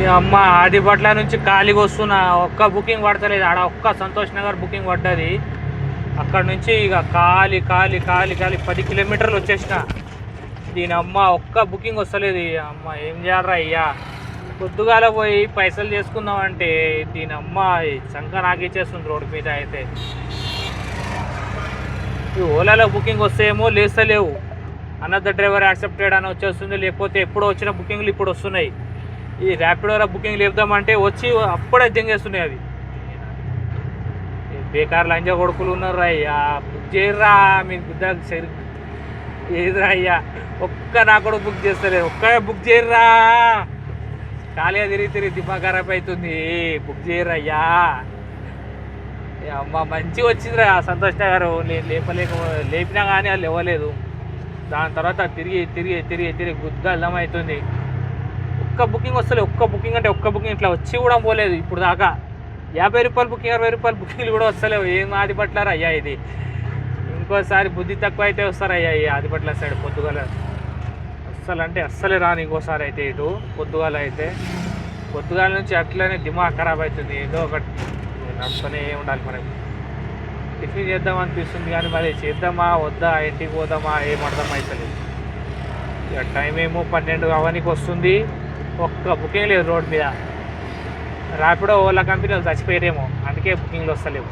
ఈ అమ్మ ఆదిపట్ల నుంచి ఖాళీగా వస్తున్నా, ఒక్క బుకింగ్ పడతలేదు. ఆడ ఒక్క సంతోష్ నగర్ బుకింగ్ పడ్డది. అక్కడ నుంచి ఇక ఖాళీ ఖాళీ ఖాళీ ఖాళీ 10 కిలోమీటర్లు వచ్చేసిన. దీని అమ్మ ఒక్క బుకింగ్ వస్తలేదు. అమ్మ ఏం చేయాలరా అయ్యా, పొద్దుగాల పోయి పైసలు చేసుకుందామంటే దీని అమ్మ సంఖ నాకిచ్చేస్తుంది రోడ్డు మీద. అయితే ఈ ఓలాలో బుకింగ్ వస్తేమో లేస్తలేవు, అనదర్ డ్రైవర్ యాక్సెప్టెడ్ అని వచ్చేస్తుంది. లేకపోతే ఎప్పుడో వచ్చిన బుకింగ్లు ఇప్పుడు వస్తున్నాయి. ఈ ర్యాపిడోలో బుకింగ్ లేపుదామంటే వచ్చి అప్పుడే జంగేస్తున్నాయి. అవి బేకార్ లంజా కొడుకులు ఉన్నారు అయ్యా. బుక్ చేయరా, మీకు బుద్ధ ఏదిరా అయ్యా, ఒక్క నా కూడా బుక్ చేస్తలేదు. ఒక్క బుక్ చేయరా, ఖాళీగా తిరిగి దిమాగ్ ఖరాబ్ అవుతుంది. బుక్ చేయరా అయ్యా. అమ్మ మంచిగా వచ్చిందిరా సంతోష్ నగర్. నేను లేపినా కానీ అది ఇవ్వలేదు. దాని తర్వాత తిరిగి గుద్ద అల్లం అవుతుంది. ఒక్క బుకింగ్ వస్తలేదు. ఒక్క బుకింగ్ అంటే ఒక్క బుకింగ్ ఇట్లా వచ్చి కూడా పోలేదు ఇప్పుడు దాకా. 50 రూపాయలు బుకింగ్, 60 రూపాయలు బుకింగ్లు కూడా వస్తలేవు. ఏం ఆదిపట్లారా అయ్యా ఇది. ఇంకోసారి బుద్ధి తక్కువ అయితే వస్తారయ్యా ఈ ఆదిపట్ల సైడ్ పొద్దుగాల. అస్సలే రాను ఇంకోసారి అయితే ఇటు పొద్దుగాల. అయితే పొద్దుగాల నుంచి అట్లనే దిమాగ్ ఖరాబ్ అవుతుంది. ఏదో ఒకటి నడుపుతూనే ఉండాలి. మనం టిఫిన్ చేద్దాం అనిపిస్తుంది కానీ మరి చేద్దామా వద్దా, ఇంటికి పోదామా ఏం అర్థం అవుతలేదు. ఇక టైం ఏమో 12 అవనికి వస్తుంది. ఒక్క బుకింగ్ లేదు రోడ్ మీద. ర్యాపిడో ఓలా కంపెనీ వాళ్ళు చచ్చిపోయారేమో, అందుకే బుకింగ్లు వస్తలేవు.